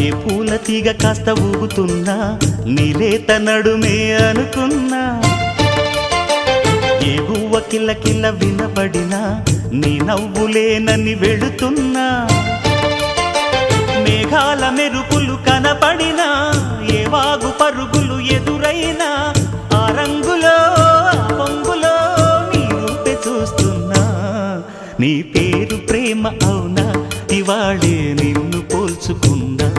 ఏ పూల తీగ కాస్త ఊగుతున్నా నీలేత నడుమే అనుకున్నా, ఏ గువ్వ కిల్ల కిల్ల వినబడినా నీ నవ్వులేనని వెళుతున్నా, మేఘాల మెరుపులు కనపడినా ఏ వాగు పరుగులు ఎదురైనా ఆ రంగులో ఆ పొంగులో నీ రూపే చూస్తున్నా. నీ పేరు ప్రేమ అవునా, ఇవాళే నిన్ను పోల్చుకున్నా.